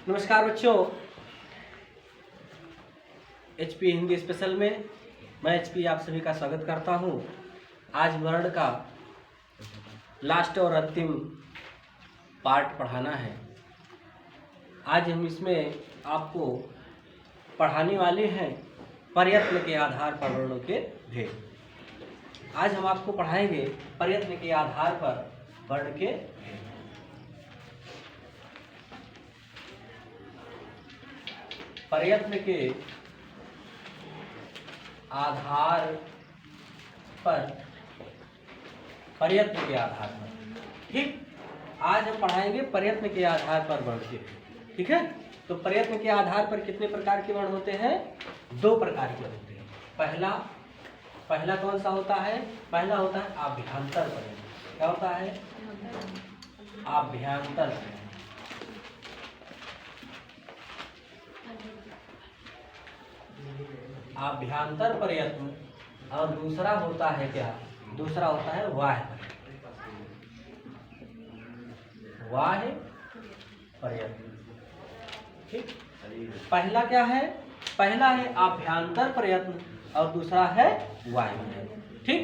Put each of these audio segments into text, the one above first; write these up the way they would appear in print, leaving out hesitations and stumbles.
नमस्कार बच्चों, HP Hindi special में मैं एचपी आप सभी का स्वागत करता हूं। आज वर्ण का लास्ट और अंतिम पार्ट पढ़ाना है। आज हम इसमें आपको पढ़ाने वाले हैं प्रयत्न के आधार पर वर्णों के भेद। आज हम आपको पढ़ाएंगे प्रयत्न के आधार पर वर्ण के भेद। प्रयत्न के आधार पर ठीक। आज हम पढ़ाएंगे प्रयत्न के आधार पर वर्ण के, ठीक है। तो प्रयत्न के आधार पर कितने प्रकार के वर्ण होते हैं? दो प्रकार के होते हैं। पहला कौन सा होता है? पहला होता है आभ्यंतर प्रयत्न। क्या होता है? आभ्यंतर प्रयत्न। आभ्यंतर प्रयत्न। और दूसरा होता है क्या? दूसरा होता है बाह्य प्रयत्न। ठीक। पहला क्या है? पहला है आभ्यंतर प्रयत्न और दूसरा है बाह्य प्रयत्न। ठीक।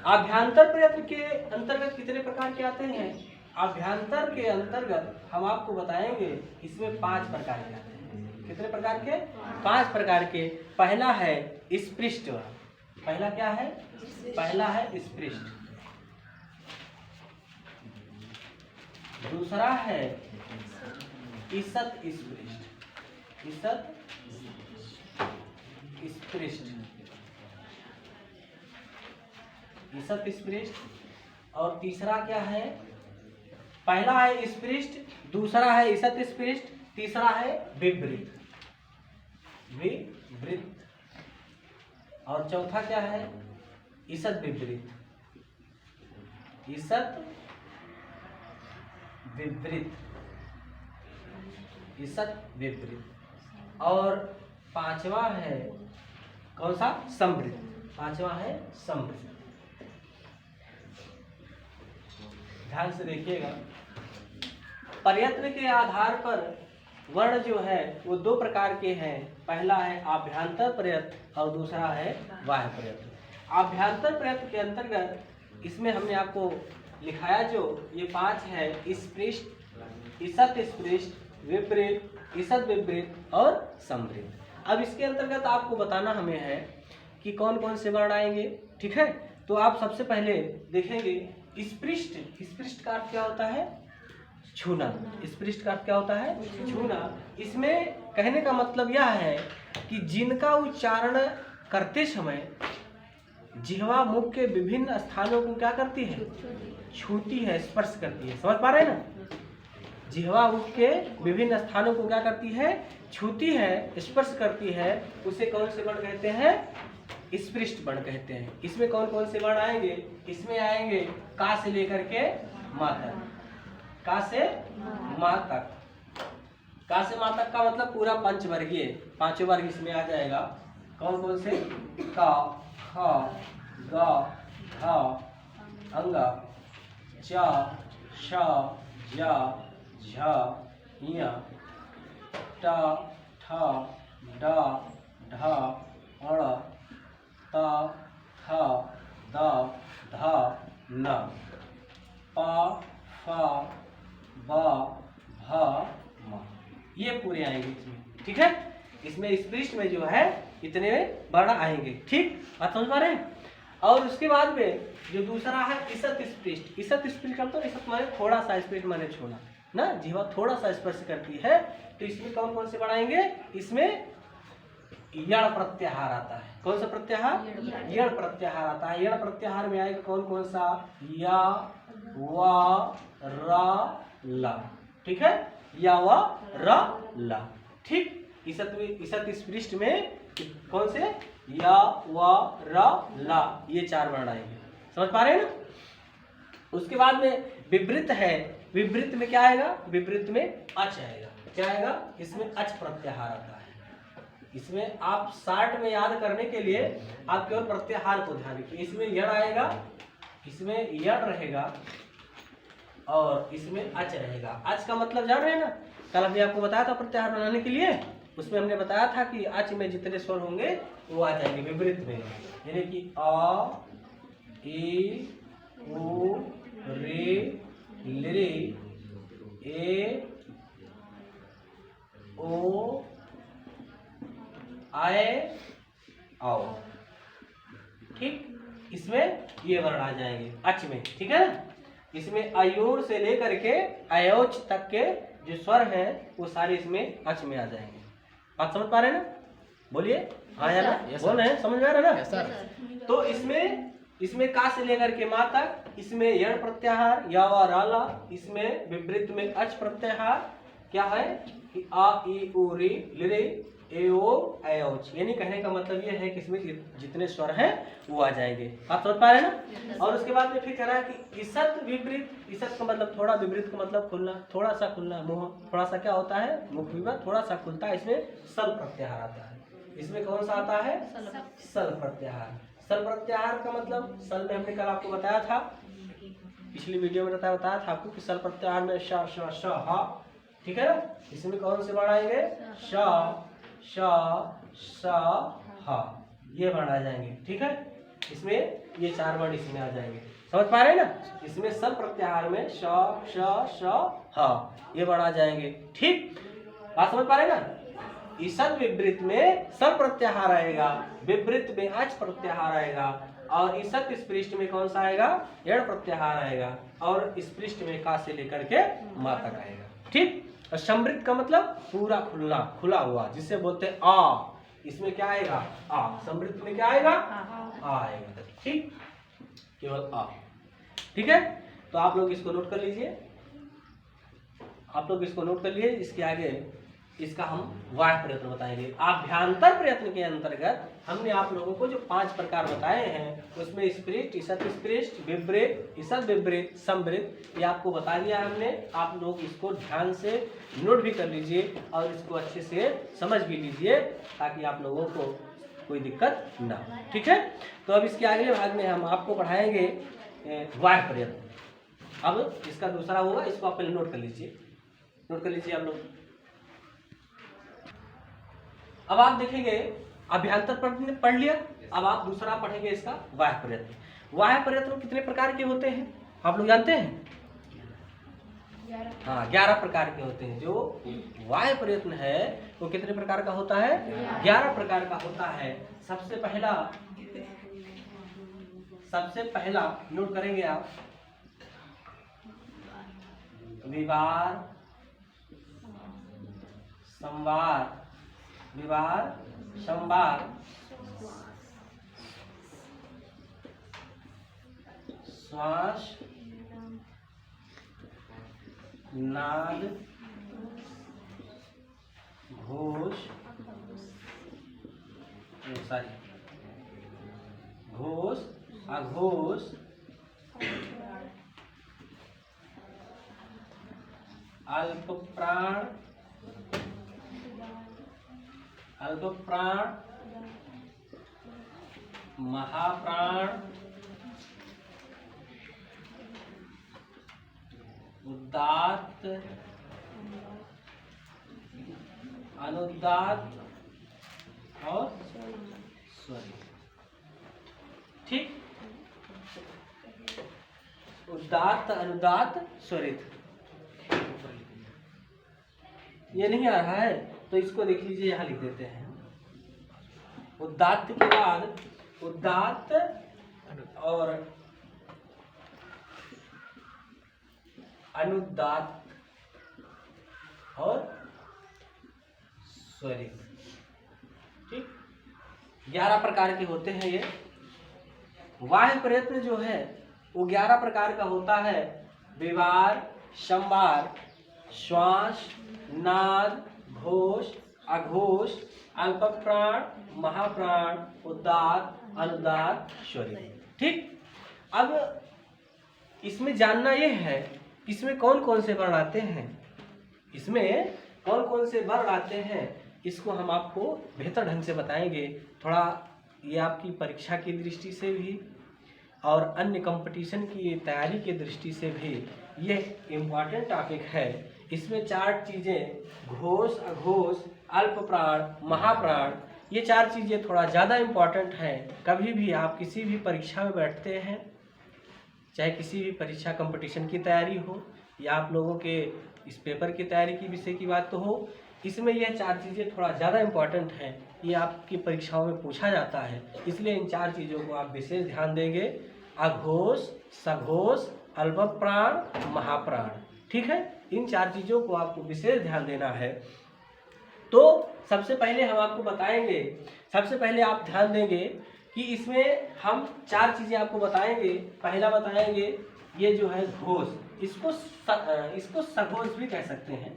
आभ्यंतर प्रयत्न के अंतर्गत कितने प्रकार के आते हैं? आभ्यंतर के अंतर्गत हम आपको बताएंगे इसमें 5 प्रकार के आते हैं। कितने प्रकार के? 5 प्रकार के। पहला है स्पृष्ट वर्ण। पहला क्या है? पहला है स्पृष्ट। दूसरा है ईषत् स्पृष्ट। ईषत् स्पृष्ट। ईषत् स्पृष्ट। और तीसरा क्या है? पहला है स्पृष्ट, दूसरा है ईषत् स्पृष्ट, तीसरा है विवृत। और चौथा क्या है? ईषत् विवृत। ईषत् विवृत। और पांचवा है कौन सा? संवृत। पांचवा है संवृत। ध्यान से देखिएगा। प्रयत्न के आधार पर वर्ण जो है वो 2 प्रकार के हैं। पहला है आभ्यंतर प्रयत्न और दूसरा है बाह्य प्रयत्न। आभ्यंतर प्रयत्न के अंतर्गत इसमें हमने आपको लिखाया जो ये 5 है: स्पृष्ट, ईषत् स्पृष्ट, विपरीत, ईषत् विपरीत और संवृत। अब इसके अंतर्गत आपको बताना हमें है कि कौन कौन से वर्ण आएंगे, ठीक है। तो आप सबसे पहले देखेंगे स्पृष्ट। स्पृष्ट का अर्थ क्या होता है? छूना। स्पृष्ट का अर्थ क्या होता है? छूना। इसमें कहने का मतलब यह है कि जिनका उच्चारण करते समय जिह्वा मुख के विभिन्न स्थानों को क्या करती है? छूती है, स्पर्श करती है। समझ पा रहे हैं ना? जिह्वा मुख के विभिन्न स्थानों को क्या करती है? छूती है, स्पर्श करती है। उसे कौन से वर्ण कहते हैं? स्पृष्ट वर्ण कहते हैं। इसमें कौन कौन से वर्ण आएंगे? इसमें आएंगे का से लेकर के मा तक। का से मा तक। का से मा तक का मतलब पूरा पंचवर्गीय, 5 वर्ग इसमें आ जाएगा। कौन कौन से? का, ख, ग, घ, अंग, च, श, ज, झ, ञ, ट, ठ, ड, ढ, अण, त, थ, द, ध, न, प, फ, ब, भ, म। ये पूरे आएंगे इसमें, ठीक है। इसमें स्पृष्ट में जो है इतने वर्ण आएंगे, ठीक। बात समझ पा रहे हैं? और उसके बाद में जो दूसरा है ईषत् स्पृष्ट। ईषत् स्पृष्ट करते हैं, ईषत् माने थोड़ा सा, स्पृष्ट माने छूना ना। जीवा थोड़ा सा स्पर्श करती है। तो इसमें कौन कौन से वर्ण आएंगे? इसमें यण प्रत्याहार आता है। कौन सा प्रत्याहार? यण प्रत्याहार आता है। यण प्रत्याहार में आएगा कौन कौन सा? या, व, र, ला, ठीक है। या, व, र, ला, ठीक। ईषत् स्पृष्ट में कौन से? या, व, र, ला, ये 4 वर्ण आएंगे। समझ पा रहे हैं ना? उसके बाद में विवृत है। विवृत में क्या आएगा? विवृत में अच आएगा। क्या आएगा? इसमें अच प्रत्याहार आता है। इसमें आप शार्ट में याद करने के लिए आप केवल प्रत्याहार को ध्यान रखिए। इसमें यण आएगा, इसमें यण रहेगा, और इसमें अच रहेगा। अच का मतलब जान रहे हैं ना, कल हमने आपको बताया था प्रत्याहार बनाने के लिए, उसमें हमने बताया था कि अच में जितने स्वर होंगे वो आ जाएंगे विपरीत में, यानी कि अ, ई, उ, रे, ले, ए, ओ, आए, आओ। ठीक, इसमें ये वर्ण आ जाएंगे अच में, ठीक है ना। इसमें अयोर से लेकर के अयोच तक के जो स्वर हैं वो सारे इसमें अच में आ जाएंगे। बात समझ पा रहे हैं ना? बोलिए हाँ या ना, बोल रहे हैं, समझ में आ रहा है ना? तो इसमें का से लेकर के मा तक, इसमें यण प्रत्याहार या व राला, इसमें विपरीत में अच प्रत्याहार क्या है कि आ, ई, उ, री, लिरे, ए, ओ, औच, यानी कहने का मतलब ये है कि इसमें जितने स्वर हैं वो आ जाएंगे। आप समझ पा रहे हैं ना? और उसके बाद में फिर कह रहा है कि ईसत विपरीत, ईसत का मतलब थोड़ा, विपरीत का मतलब खुलना, थोड़ा सा खुलना, मुंह थोड़ा सा क्या होता है, मुख विवर थोड़ा सा खुलता है, इसमें सल प्रत्याहार आता है। इसमें कौन सा आता है? सल प्रत्याहार। सल प्रत्याहार का मतलब, सल में हमने कल आपको बताया था, पिछली वीडियो में बताया था आपको कि सल प्रत्याहार में श, श, श, हा, ठीक है ना। इसमें कौन से वर्ण आएंगे? श, श, स, ह, ये वर्ण आ जाएंगे, ठीक है। इसमें ये चार वर्ण इसमें आ जाएंगे, समझ पा रहे हैं ना। इसमें सल प्रत्याहार में श, श, श, ह, ये वर्ण आ जाएंगे, ठीक। बात समझ पा रहे हैं ना। ईसद विपरीत में सल प्रत्याहार आएगा, विपरीत में अच प्रत्याहार आएगा, और ईसत स्पृष्ट में कौन सा आएगा? यण प्रत्याहार आएगा, और स्पृष्ट में का से लेकर के मा तक आएगा, ठीक। और समृद्ध का मतलब पूरा खुलना, खुला हुआ, जिससे बोलते हैं आ, इसमें क्या आएगा? आ। समृद्ध में क्या आएगा? आ आएगा, ठीक, केवल आ, ठीक है। तो आप लोग इसको नोट कर लीजिए, आप लोग इसको नोट कर लीजिए। इसके आगे इसका हम वाह्य प्रयत्न बताएंगे। आभ्यंतर प्रयत्न के अंतर्गत हमने आप लोगों को जो 5 प्रकार बताए हैं, उसमें स्पृष्ट, ईसत स्पृष्ट, विपरीत, ईसत विपरीत, समृद्ध, ये आपको बता दिया हमने। आप लोग इसको ध्यान से नोट भी कर लीजिए और इसको अच्छे से समझ भी लीजिए, ताकि आप लोगों को कोई दिक्कत ना हो, ठीक है। तो अब इसके अगले भाग में हम आपको पढ़ाएंगे वाह्य प्रयत्न। अब इसका दूसरा होगा, इसको आप पहले नोट कर लीजिए, नोट कर लीजिए आप लोग। अब आप देखेंगे अभ्यंतर प्रयत्न पढ़ लिया, अब आप दूसरा पढ़ेंगे इसका वाह्य प्रयत्न। वाह्य प्रयत्न कितने प्रकार के होते हैं आप लोग जानते हैं? हाँ, 11 प्रकार के होते हैं। जो वाह्य प्रयत्न है वो कितने प्रकार का होता है? 11 प्रकार का होता है। सबसे पहला नोट करेंगे आप, विवार, संवार, विवार, संवार, श्वास, नाद, घोष, घोष, अघोष, अल्प प्राण, अल्प प्राण, महाप्राण, उदात्त, अनुदात्त और स्वरित, ठीक। उदात्त, अनुदात्त, स्वरित, ये नहीं आ रहा है तो इसको देख लीजिए, यहाँ लिख देते हैं। उदात्त के बाद उदात्त और अनुदात्त और स्वरित, ठीक। 11 प्रकार के होते हैं ये। वाह्य प्रयत्न जो है वो 11 प्रकार का होता है। विवार, संवार, श्वास, नाद, घोष, अघोष, अल्प प्राण, महाप्राण, उदात्त, अनुदात्त, स्वरित, ठीक। अब इसमें जानना ये है इसमें कौन कौन से वर्ण आते हैं, इसमें कौन कौन से वर्ण आते हैं, इसको हम आपको बेहतर ढंग से बताएंगे। थोड़ा ये आपकी परीक्षा की दृष्टि से भी और अन्य कंपटीशन की तैयारी की दृष्टि से भी ये इम्पॉर्टेंट टॉपिक है। इसमें 4 चीज़ें घोष, अघोष, अल्प प्राण, महाप्राण, ये 4 चीज़ें थोड़ा ज़्यादा इम्पॉर्टेंट हैं। कभी भी आप किसी भी परीक्षा में बैठते हैं, चाहे किसी भी परीक्षा कंपटीशन की तैयारी हो या आप लोगों के इस पेपर की तैयारी की विषय की बात तो हो, इसमें यह 4 चीज़ें थोड़ा ज़्यादा इम्पॉर्टेंट हैं। ये आपकी परीक्षाओं में पूछा जाता है, इसलिए इन 4 चीज़ों को आप विशेष ध्यान देंगे। अघोष, सघोष, अल्प प्राण, महाप्राण, ठीक है। इन 4 चीज़ों को आपको विशेष ध्यान देना है। तो सबसे पहले हम आपको बताएंगे, सबसे पहले आप ध्यान देंगे कि इसमें हम 4 चीज़ें आपको बताएंगे। पहला बताएंगे ये जो है घोष, इसको सघोष भी कह सकते हैं,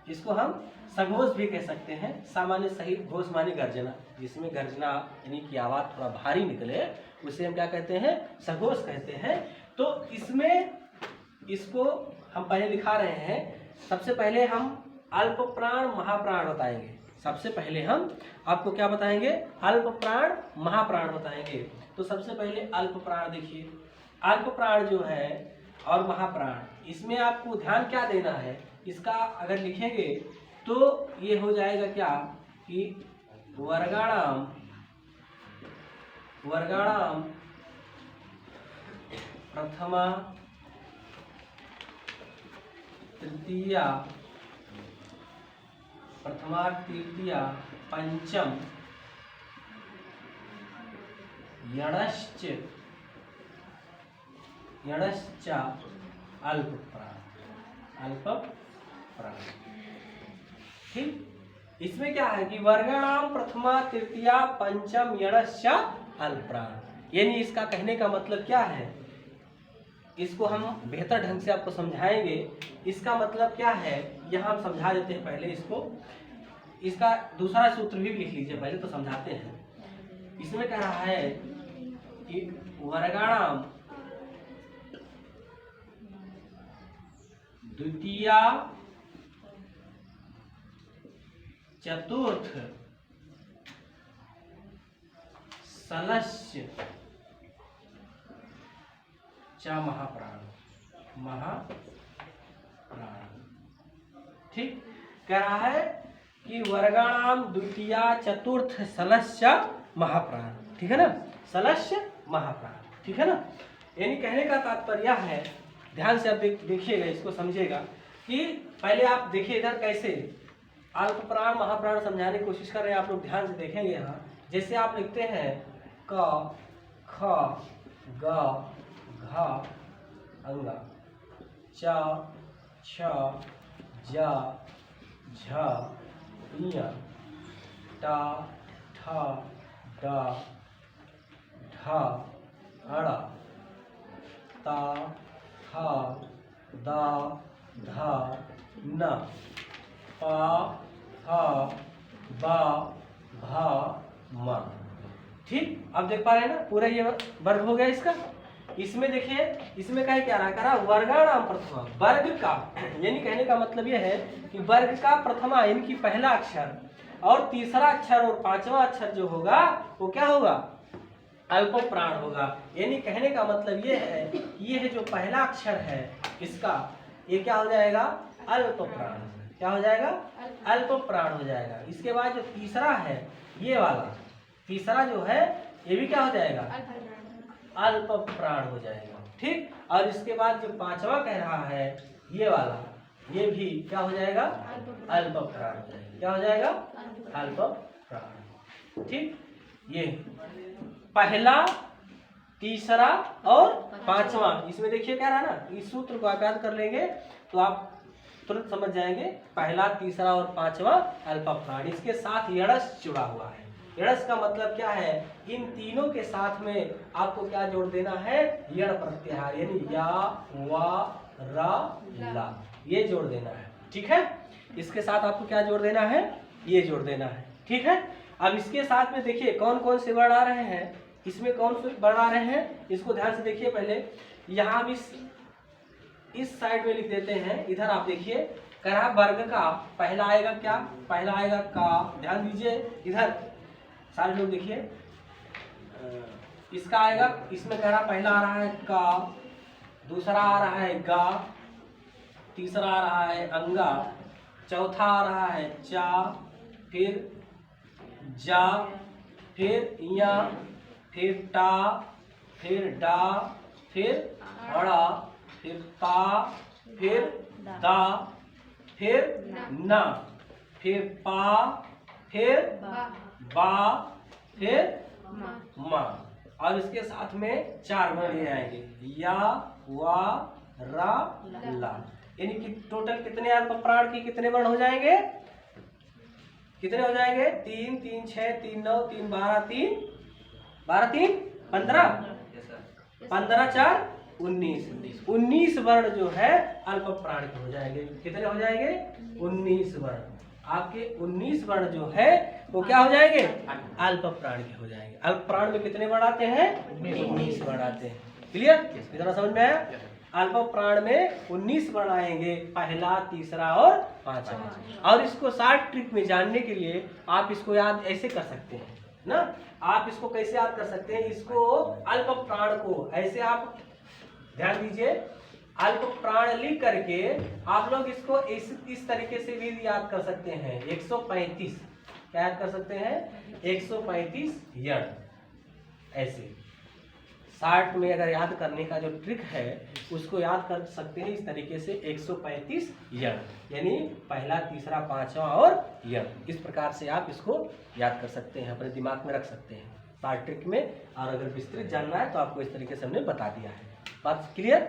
इसको हम सघोष भी कह सकते हैं। सामान्य सहित घोष माने गर्जना, जिसमें गर्जना यानी कि आवाज़ थोड़ा भारी निकले उसे हम क्या कहते हैं, सघोष कहते हैं। तो इसमें इसको हम पहले दिखा रहे हैं। सबसे पहले हम अल्प प्राण महाप्राण बताएंगे। सबसे पहले हम आपको क्या बताएंगे, अल्प प्राण महाप्राण बताएंगे। तो सबसे पहले अल्प प्राण देखिए, अल्प प्राण जो है और महाप्राण, इसमें आपको ध्यान क्या देना है, इसका अगर लिखेंगे तो ये हो जाएगा क्या कि वर्गाणाम प्रथमा तृतीया पंचम यणश्च अल्प प्राण, ठीक। इसमें क्या है कि वर्गाणाम प्रथमा तृतीया पंचम यणश्च अल्प प्राण, यानी इसका कहने का मतलब क्या है, इसको हम बेहतर ढंग से आपको समझाएंगे। इसका मतलब क्या है यहाँ हम समझा देते हैं पहले इसको। इसका दूसरा सूत्र भी लिख लीजिए, पहले तो समझाते हैं। इसमें कह रहा है कि वर्गाणाम द्वितीया चतुर्थ सलस्य च महाप्राण, ठीक। कह रहा है कि वर्गाणाम द्वितीया चतुर्थ सलस्य महाप्राण, ठीक है ना, सलस्य महाप्राण, ठीक है ना। यानी कहने का तात्पर्य है, ध्यान से आप देखिएगा, इसको समझिएगा कि पहले आप देखिए इधर कैसे अल्प प्राण महाप्राण समझाने की कोशिश कर रहे हैं। आप लोग ध्यान से देखेंगे यहाँ, जैसे आप लिखते हैं क, ख, ग, घ, अंगा, च, छ, ज, झ, ञ, ट, ठ, ड, ढ, अड़, त, थ, द, ध, न, प, फ, ब, भ, म, ठीक। अब देख पा रहे हैं ना, पूरा ये वर्ग हो गया इसका। इसमें देखिए, इसमें कहे क्या रहा, वर्गाणाम प्रथमा, वर्ग का, यानी कहने का मतलब यह है कि वर्ग का प्रथमा यानी कि पहला अक्षर और तीसरा अक्षर और पांचवा अक्षर जो होगा वो क्या होगा, अल्प प्राण होगा। यानी कहने का मतलब ये है, ये है जो पहला अक्षर है इसका, ये क्या हो जाएगा, अल्प प्राण। क्या हो जाएगा, अल्प प्राण हो जाएगा। इसके बाद जो तीसरा है, ये वाला तीसरा जो है, ये भी क्या हो जाएगा, अल्प प्राण हो जाएगा, ठीक। और इसके बाद जो पांचवा कह रहा है, ये वाला, ये भी क्या हो जाएगा, अल्प प्राण हो जाएगा। क्या हो जाएगा, अल्प प्राण, ठीक। ये पहला, तीसरा और पांचवा, इसमें देखिए क्या रहा ना, इस सूत्र को आप याद कर लेंगे तो आप तुरंत समझ जाएंगे। पहला, तीसरा और पांचवा अल्प प्राण, इसके साथ यणस जुड़ा हुआ है। यणस का मतलब क्या है, इन तीनों के साथ में आपको क्या जोड़ देना है, यण प्रत्याहार, यानी या, वा, रा, ला, ये जोड़ देना है, ठीक है। इसके साथ आपको क्या जोड़ देना है, ये जोड़ देना है, ठीक है। अब इसके साथ में देखिए कौन कौन से वर्ण आ रहे हैं, इसमें कौन से वर्ण आ रहे हैं, इसको ध्यान से देखिए। पहले यहाँ हम इस साइड में लिख देते हैं, इधर आप देखिए, कह वर्ग का पहला आएगा क्या, पहला आएगा का, ध्यान दीजिए इधर सारे लोग देखिए, इसका आएगा, इसमें कह रहा पहला आ रहा है का, दूसरा आ रहा है गा, तीसरा आ रहा है अंगा, चौथा आ रहा है चा, फिर जा, फिर या, फिर टा, फिर डा, फिर अड़ा, फिर ता, फिर दा, फिर ना, फिर पा, फिर बा, फिर मा। और इसके साथ में 4 वर्ण ये आएंगे, या, वा, रा, ला। यानी कि टोटल कितने अल्प प्राण की कितने वर्ण हो जाएंगे? कितने हो जाएंगे? 3 3 6 3 9 3 12 3 12 3 15 15 4 19 वर्ण जो है अल्प प्राण के हो जाएंगे। कितने हो जाएंगे? 19 वर्ण। आपके 19 वर्ण जो है वो क्या हो जाएंगे? अल्प प्राण के हो जाएंगे। अल्प प्राण में कितने वर्ण आते हैं? 19 वर्ण आते हैं। क्लियर? कितना समझ में आया? अल्प प्राण में 19 वर्ण आएंगे, पहला, तीसरा और पांचवा। और इसको शॉर्ट ट्रिक में जानने के लिए आप इसको याद ऐसे कर सकते हैं ना। आप इसको कैसे याद कर सकते हैं? इसको अल्प प्राण को ऐसे आप ध्यान दीजिए, अल्प प्राण लिख करके आप लोग इसको इस तरीके से भी याद कर सकते हैं। 135 क्या याद कर सकते हैं? 135 यण। ऐसे 60 में अगर याद करने का जो ट्रिक है उसको याद कर सकते हैं इस तरीके से, 135 यण, यानी पहला, तीसरा, पांचवा और यण। इस प्रकार से आप इसको याद कर सकते हैं, अपने दिमाग में रख सकते हैं शॉर्ट ट्रिक में। और अगर विस्तृत जानना है तो आपको इस तरीके से हमने बता दिया है। बात क्लियर?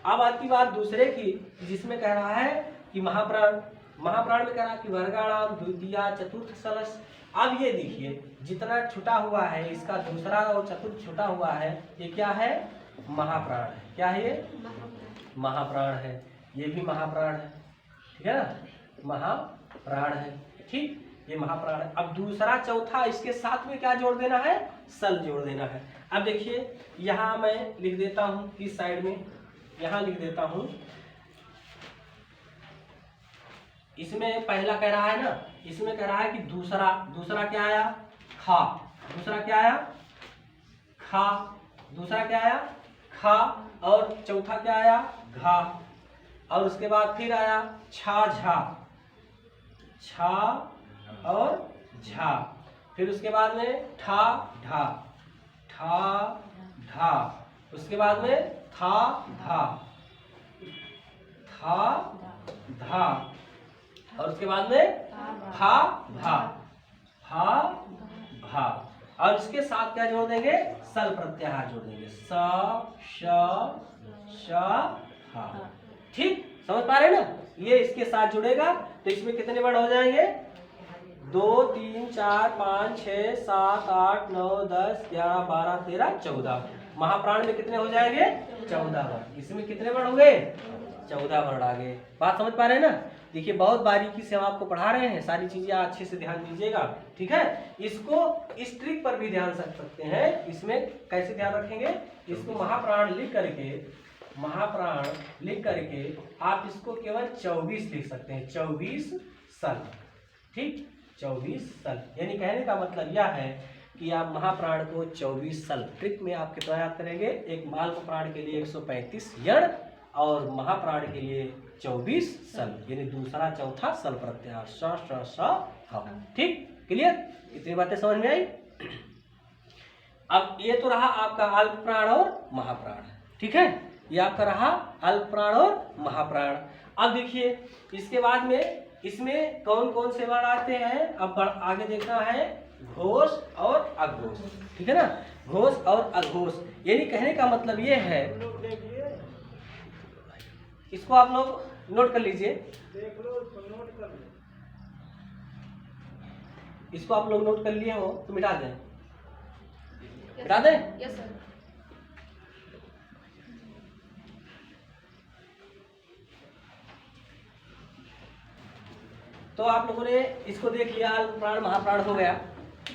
अब आती बात दूसरे की, जिसमें कह रहा है कि महाप्राण में कह रहा है कि वर्गाणाम द्वितीया चतुर्थ सलस। अब ये देखिए, जितना छुटा हुआ है इसका दूसरा और चतुर्थ छुटा हुआ है, ये क्या है? महाप्राण है। क्या है ये? महाप्राण है। ये भी महाप्राण है, ठीक है ना? महाप्राण है, ठीक, ये महाप्राण है। अब दूसरा, चौथा, इसके साथ में क्या जोड़ देना है? सल जोड़ देना है। अब देखिए, यहाँ मैं लिख देता हूँ इस साइड में, यहाँ लिख देता हूँ। इसमें पहला कह रहा है ना, इसमें कह रहा है कि दूसरा क्या आया? खा। दूसरा क्या आया? खा। दूसरा क्या आया? खा। और चौथा क्या आया? घा। और उसके बाद फिर आया छा, झा, छा और झा। फिर उसके बाद में ठा, ढा, ठा, ढा। उसके बाद में था, धा, था, धा। और उसके बाद में फा, भा, फा, भा। और इसके साथ क्या जोड़ देंगे? सल प्रत्याहार जोड़ देंगे, स, श, हा। ठीक, समझ पा रहे हैं ना? ये इसके साथ जुड़ेगा तो इसमें कितने वर्ण हो जाएंगे? 2 3 4 5 6 7 8 9 10 11 12 13 14। महाप्राण में कितने हो जाएंगे? 14 वर्ण। इसमें कितने वर्ण हो गए? 14 वर्ण आ गए। बात समझ पा रहे हैं ना? देखिए, बहुत बारीकी से हम आपको पढ़ा रहे हैं, सारी चीजें अच्छे से ध्यान दीजिएगा, ठीक है? इसको इस ट्रिक पर भी ध्यान रख सकते हैं। इसमें कैसे ध्यान रखेंगे? इसको महाप्राण लिख करके आप इसको केवल 24 लिख सकते हैं, 24 सल, ठीक, 24 सल। यानी कहने का मतलब यह है कि आप महाप्राण को 24 सल ट्रिक में आप कितना याद करेंगे? एक माल्प प्राण के लिए 135 यण और महाप्राण के लिए 24 सल, यानी दूसरा, चौथा सल प्रत्याहार, स, ह। ठीक, क्लियर? इतनी बातें समझ में आई? अब ये तो रहा आपका अल्प प्राण और महाप्राण, ठीक है? ये आपका रहा अल्प प्राण और महाप्राण। अब देखिए, इसके बाद में इसमें कौन कौन से वर्ण आते हैं? अब आगे देखना है घोष और अघोष, ठीक है ना? घोष और अघोष, यानी कहने का मतलब ये है, इसको आप लोग नोट कर लीजिए, इसको आप लोग नोट कर लिए हो तो मिटा दें, मिटा दें? Yes sir. तो आप लोगों ने इसको देख लिया, अल्प प्राण महाप्राण हो गया।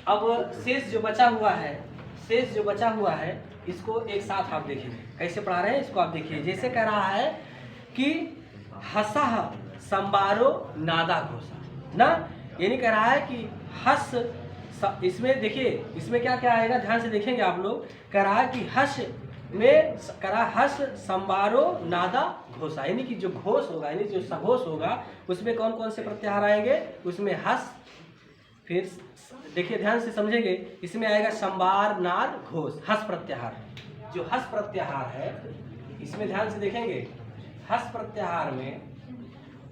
अब शेष जो बचा हुआ है इसको एक साथ आप देखिए कैसे पढ़ा रहे हैं, इसको आप देखिए। जैसे कह रहा है कि हसह संबारो नादा घोषा ना, यानी कह रहा है कि हस, इसमें देखिए, इसमें क्या क्या आएगा, ध्यान से देखेंगे आप लोग। कह रहा है कि हस में करा हस संबारो नादा घोषा, यानी कि जो घोष होगा यानी जो सघोष होगा उसमें कौन कौन से प्रत्याहार आएंगे, उसमें हस, फिर देखिए ध्यान से समझेंगे, इसमें आएगा संबार नाद घोष, हस प्रत्याहार। जो हस प्रत्याहार है इसमें ध्यान से देखेंगे, हस प्रत्याहार में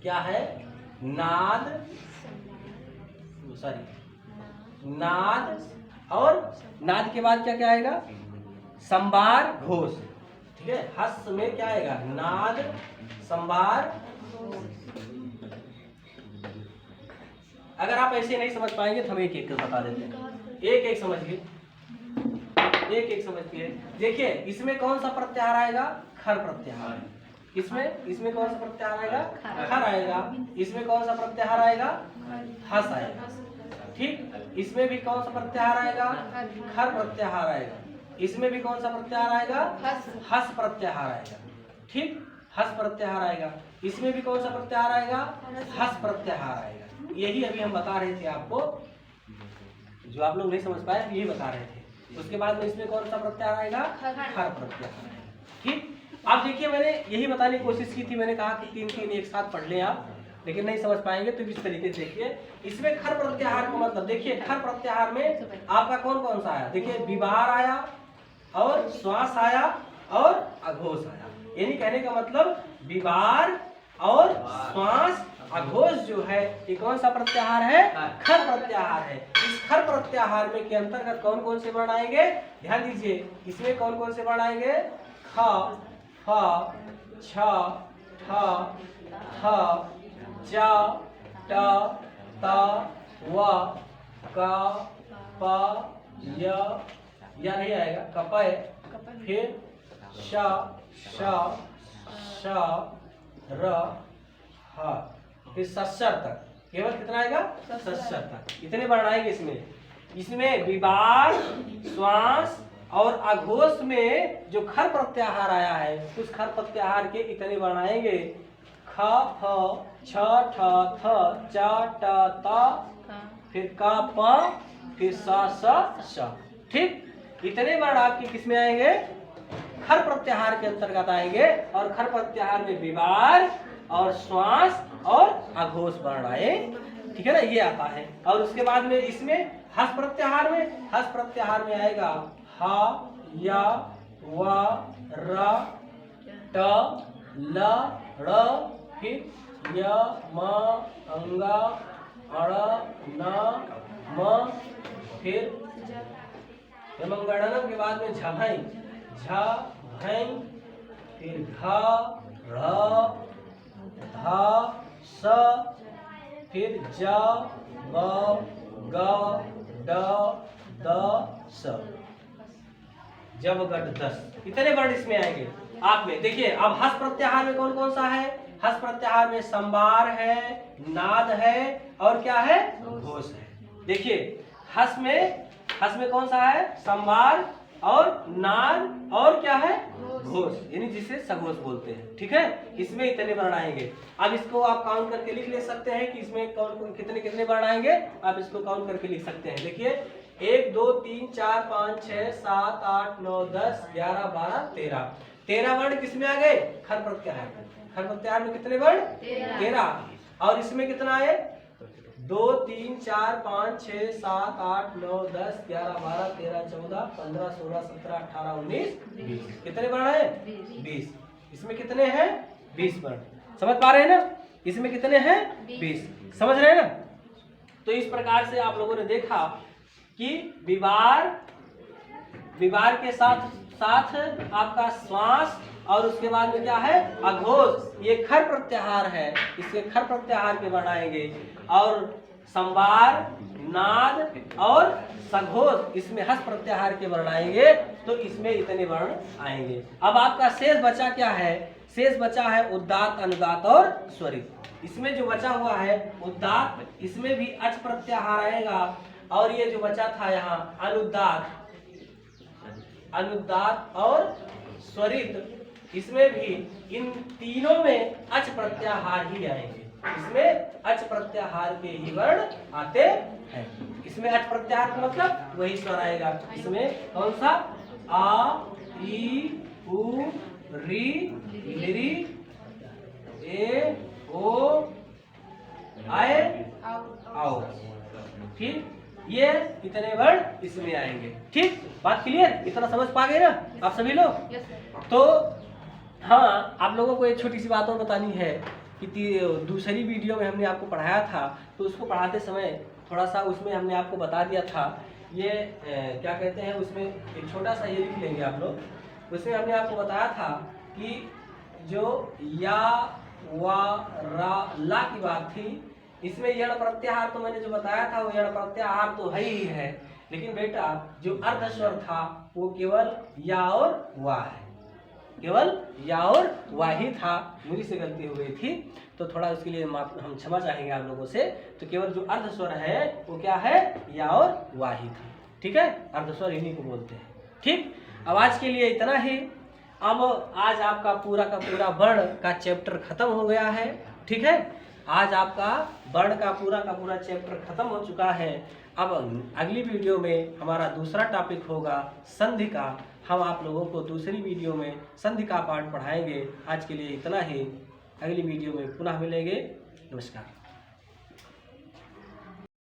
क्या है, नाद, सॉरी नाद, और नाद के बाद क्या क्या आएगा, संबार घोष। ठीक है, हस में क्या आएगा, नाद संबार। अगर आप ऐसे नहीं समझ पाएंगे तो हम एक एक बता देते हैं, एक एक समझिए, एक एक समझिए। देखिए इसमें कौन सा प्रत्याहार आएगा, खर प्रत्याहार। इसमें कौन सा प्रत्याहार आएगा, खर आएगा। इसमें कौन सा प्रत्याहार आएगा, हस आएगा। ठीक, इसमें भी कौन सा प्रत्याहार आएगा, खर प्रत्याहार आएगा। इसमें भी कौन सा प्रत्याहार आएगा, हस प्रत्याहार आएगा। ठीक, हस प्रत्याहार आएगा। इसमें भी कौन सा प्रत्याहार आएगा, हस प्रत्याहार आएगा। यही अभी हम बता रहे थे आपको, जो आप लोग नहीं समझ पाए यही बता रहे थे। उसके बाद में इसमें कौन सा प्रत्याहार आएगा, खर प्रत्याहार आएगा। ठीक, आप देखिए मैंने यही बताने की कोशिश की थी, मैंने कहा कि 3 एक साथ पढ़ लें आप, लेकिन नहीं समझ पाएंगे तो इस तरीके से देखिए। इसमें खर प्रत्याहार का मतलब देखिए, खर प्रत्याहार में आपका कौन कौन सा आया, देखिए विवार आया और श्वास आया और अघोष आया। यानी कहने का मतलब विवार और श्वास अघोष जो है ये कौन सा प्रत्याहार है, खर प्रत्याहार है। इस खर प्रत्याहार में के अंतर्गत कौन कौन से वर्ण आएंगे, ध्यान दीजिए, इसमें कौन कौन से वर्ण आएंगे, ख, फ, छ, ठ, थ, ज, ट, त, व, क, प, या नहीं आएगा, कपय, फिर श, श, र, ह, फिर सस्सर तक। केवल कितना आएगा, सस्सर तक। इतने वर्ण आएंगे इसमें विवार, श्वास और अघोष में जो खर प्रत्याहार आया है उस खर प्रत्याहार के इतने वर्ण आएंगे, ख, फ, छ, ठ, थ, च, ट, त, फिर क, प, फिर स, श। ठीक, इतने वर्ण आपके किसमें आएंगे, खर प्रत्याहार के अंतर्गत आएंगे। और खर प्रत्याहार में विवार और श्वास और अघोष वर्ण आए। ठीक है ना, ये आता है। और उसके बाद में इसमें हस प्रत्याहार में आएगा ह, या, व, र, ट, ल, ड़, फिर य, म, अंग, अण, न, म, फिर मंगणनम के बाद में झभई, झ, भई, फिर घ, र, ध, स, फिर ज, ब, ग, ड, द, स, जब गट 10। इतने वर्ण इसमें आएंगे आप में। देखिए अब हस प्रत्याहार में कौन कौन सा है, हस प्रत्याहार में संबार है, नाद है और क्या है, घोष है। देखिए हस में कौन सा है, संबार और नाद और क्या है, घोष, यानी जिसे सघोष बोलते हैं। ठीक है, इसमें इतने वर्ण आएंगे। अब इसको आप काउंट करके लिख ले सकते हैं कि इसमें कौन कितने कितने वर्ण आएंगे, आप इसको काउंट करके लिख सकते हैं। देखिए 1 2 3 4 5 6 7 8 9 10 11 12 13 वर्ण किसमें आ गए, खर प्रत्याहार में कितने वर्ण, 13। और इसमें कितना है, 2 3 4 5 6 7 8 9 10 11 12 13 14 15 16 17 18 19 20। कितने वर्ण है, 20। इसमें कितने हैं, 20 वर्ण। समझ पा रहे हैं ना, इसमें कितने हैं, 20। समझ रहे हैं ना। तो इस प्रकार से आप लोगों ने देखा कि विवार के साथ साथ आपका श्वास और उसके बाद में क्या है, अघोष, ये खर प्रत्याहार है। इसके खर प्रत्याहार के वर्ण आएंगे। और संबार, नाद और सघोष, इसमें हस प्रत्याहार के वर्ण आएंगे। तो इसमें इतने वर्ण आएंगे। अब आपका शेष बचा क्या है, शेष बचा है उदात्त, अनुदात्त और स्वरित। इसमें जो बचा हुआ है उदात्त, इसमें भी अच प्रत्याहार आएगा। और ये जो बचा था यहाँ अनुदात्त और स्वरित, इसमें भी इन तीनों में अच प्रत्याहार ही आएंगे। इसमें अच प्रत्याहार के ही वर्ण आते हैं। इसमें अच प्रत्याहार का मतलब वही स्वर आएगा। इसमें कौन सा, आ, ई, उ री लिरी ए ओ आए आओ। ठीक, ये इतने वर्ड इसमें आएंगे। ठीक, बात क्लियर? इतना समझ पा गए ना आप सभी लोग? तो हाँ, आप लोगों को एक छोटी सी बात और बतानी है कि दूसरी वीडियो में हमने आपको पढ़ाया था, तो उसको पढ़ाते समय थोड़ा सा उसमें हमने आपको बता दिया था, ये क्या कहते हैं, उसमें एक छोटा सा ये लिख लेंगे आप लोग। उसमें हमने आपको बताया था कि जो या वा रा ला की बात थी, इसमें यण प्रत्याहार तो मैंने जो बताया था वो यण प्रत्याहार तो है ही है, लेकिन बेटा जो अर्ध स्वर था वो केवल या और वा है, केवल या और वा ही था। मुझे से गलती हो गई थी तो थोड़ा उसके लिए हम क्षमा चाहेंगे आप लोगों से। तो केवल जो अर्ध स्वर है वो क्या है, या और वा ही था। ठीक है, अर्ध स्वर इन्हीं को बोलते हैं। ठीक, अब आज के लिए इतना ही। अब आज आपका पूरा का पूरा वर्ण का चैप्टर खत्म हो गया है। ठीक है, आज आपका वर्ण का पूरा चैप्टर खत्म हो चुका है। अब अगली वीडियो में हमारा दूसरा टॉपिक होगा संधि का। हम आप लोगों को दूसरी वीडियो में संधि का पाठ पढ़ाएंगे। आज के लिए इतना ही, अगली वीडियो में पुनः मिलेंगे। नमस्कार।